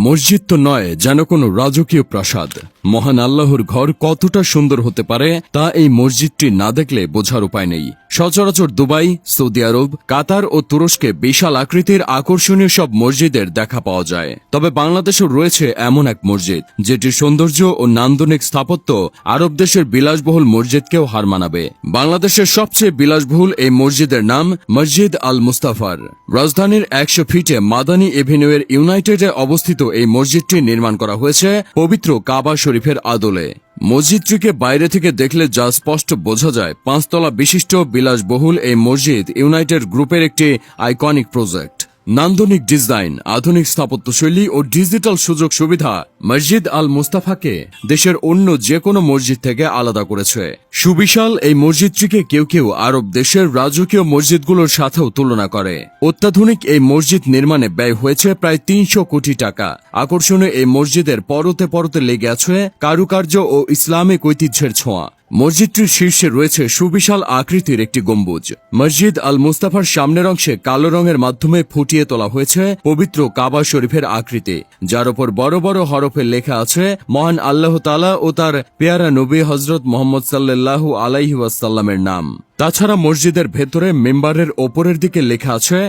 মসজিদ তো নয়, যেন কোনো রাজকীয় প্রাসাদ। মহান আল্লাহর ঘর কতটা সুন্দর হতে পারে তা এই মসজিদটি না দেখলে বোঝার উপায় নেই। সচরাচর দুবাই, সৌদি আরব, কাতার ও তুরস্কে বিশাল আকৃতির আকর্ষণীয় সব মসজিদের দেখা পাওয়া যায়। তবে বাংলাদেশেও রয়েছে এমন এক মসজিদ যেটির সৌন্দর্য ও নান্দনিক স্থাপত্য আরব দেশের বিলাসবহুল মসজিদকেও হার মানাবে। বাংলাদেশের সবচেয়ে বিলাসবহুল এই মসজিদের নাম মসজিদ আল মুস্তাফার। রাজধানীর 100 ফিটে মাদানী এভিনিউয়ের ইউনাইটেডে অবস্থিত এই মসজিদটি নির্মাণ করা হয়েছে পবিত্র কাবা শরীফের আদলে। মসজিদটিকে বাইরে থেকে দেখলে যা স্পষ্ট বোঝা যায়, 5 তলা বিশিষ্ট বিলাসবহুল এই মসজিদ ইউনাইটেড গ্রুপের একটি আইকনিক প্রজেক্ট। নান্দনিক ডিজাইন, আধুনিক স্থাপত্যশৈলী ও ডিজিটাল সুযোগ সুবিধা মসজিদ আল মুস্তাফাকে দেশের অন্য যে কোনো মসজিদ থেকে আলাদা করেছে। সুবিশাল এই মসজিদটিকে কেউ কেউ আরব দেশের রাজকীয় মসজিদগুলোর সাথেও তুলনা করে। অত্যাধুনিক এই মসজিদ নির্মাণে ব্যয় হয়েছে প্রায় 300 কোটি টাকা। আকর্ষণীয় এই মসজিদের পরতে পরতে লেগে আছে কারুকার্য ও ইসলামিক ঐতিহ্যের ছোঁয়া। মসজিদটির শীর্ষে রয়েছে সুবিশাল আকৃতির একটি গম্বুজ। মসজিদ আল মুস্তাফার সামনের অংশে কালো রঙের মাধ্যমে ফুটিয়ে তোলা হয়েছে পবিত্র কাবা শরীফের আকৃতি, যার উপর বড় বড় হরফে লেখা আছে মহান আল্লাহ তাআলা ও তার পেয়ারা নবী হযরত মুহাম্মদ সাল্লাল্লাহু আলাইহি ওয়াসাল্লামের নাম। তাছাড়া মসজিদের ভেতরে মেম্বারের ওপরের দিকে লেখা আছে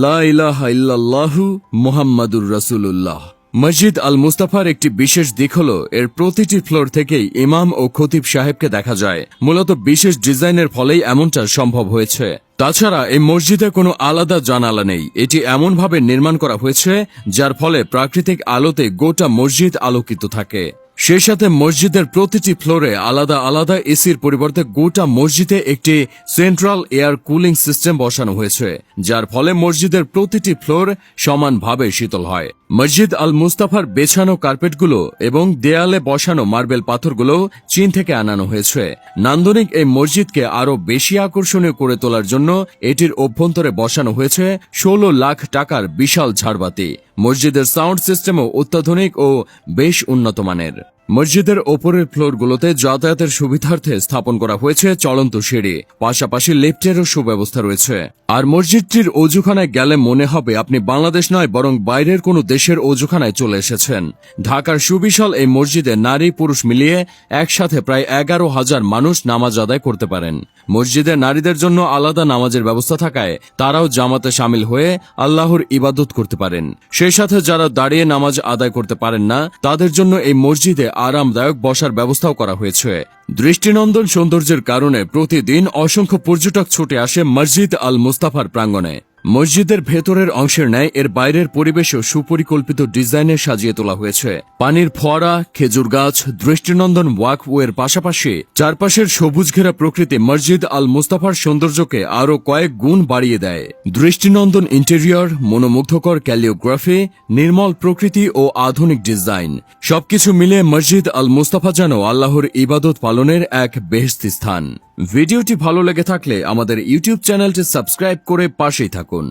লা ইলাহা ইল্লাল্লাহু মুহাম্মাদুর রাসূলুল্লাহ। মসজিদ আল মুস্তাফার একটি বিশেষ দিক হল এর প্রতিটি ফ্লোর থেকেই ইমাম ও খতিব সাহেবকে দেখা যায়। মূলত বিশেষ ডিজাইনের ফলেই এমনটা সম্ভব হয়েছে। তাছাড়া এই মসজিদে কোনো আলাদা জানালা নেই। এটি এমনভাবে নির্মাণ করা হয়েছে যার ফলে প্রাকৃতিক আলোতে গোটা মসজিদ আলোকিত থাকে। সেই সাথে মসজিদের প্রতিটি ফ্লোরে আলাদা আলাদা এসির পরিবর্তে গোটা মসজিদে একটি সেন্ট্রাল এয়ার কুলিং সিস্টেম বসানো হয়েছে, যার ফলে মসজিদের প্রতিটি ফ্লোর সমানভাবে শীতল হয়। মসজিদ আল মুস্তাফার বেছানো কার্পেটগুলো এবং দেয়ালে বসানো মার্বেল পাথরগুলো চীন থেকে আনানো হয়েছে। নান্দনিক এই মসজিদকে আরো বেশি আকর্ষণীয় করে তোলার জন্য এটির অভ্যন্তরে বসানো হয়েছে 16 লাখ টাকার বিশাল ঝাড়বাতি। মসজিদের সাউন্ড সিস্টেমও অত্যাধুনিক ও বেশ উন্নত মানের। মসজিদের ওপরের ফ্লোরগুলোতে যাতায়াতের সুবিধার্থে স্থাপন করা হয়েছে চলন্ত সিঁড়ি, পাশাপাশি লিফটেরও সুব্যবস্থা রয়েছে। আর মসজিদটির অজুখানায় গেলে মনে হবে আপনি বাংলাদেশ নয় বরং বাইরের কোনো দেশের অজুখানায় চলে এসেছেন। ঢাকার সুবিশাল এই মসজিদে নারী পুরুষ মিলিয়ে একসাথে প্রায় 11,000 মানুষ নামাজ আদায় করতে পারেন। মসজিদে নারীদের জন্য আলাদা নামাজের ব্যবস্থা থাকায় তারাও জামাতে শামিল হয়ে আল্লাহর ইবাদত করতে পারেন। সেই সাথে যারা দাঁড়িয়ে নামাজ আদায় করতে পারেন না তাদের জন্য এই মসজিদে আরামদায়ক বসার ব্যবস্থাও করা হয়েছে। দৃষ্টিনন্দন সৌন্দর্যের কারণে প্রতিদিন অসংখ্য পর্যটক ছুটে আসে মসজিদ আল মুস্তাফার প্রাঙ্গণে। মসজিদের ভেতরের অংশের ন্যায় এর বাইরের পরিবেশও সুপরিকল্পিত ডিজাইনে সাজিয়ে তোলা হয়েছে। পানির ফোয়ারা, খেজুর গাছ, দৃষ্টিনন্দন ওয়াকওয়ের পাশাপাশি চারপাশের সবুজ ঘেরা প্রকৃতি মসজিদ আল মুস্তাফার সৌন্দর্যকে আরো কয়েক গুণ বাড়িয়ে দেয়। দৃষ্টিনন্দন ইন্টেরিয়র, মনোমুগ্ধকর ক্যালিওগ্রাফি, নির্মল প্রকৃতি ও আধুনিক ডিজাইন সবকিছু মিলে মসজিদ আল মুস্তাফা যেন আল্লাহর ইবাদত পালনের এক বেহেশতি স্থান। ভিডিওটি ভালো লেগে থাকলে আমাদের ইউটিউব চ্যানেলটি সাবস্ক্রাইব করে পাশেই থাকুন।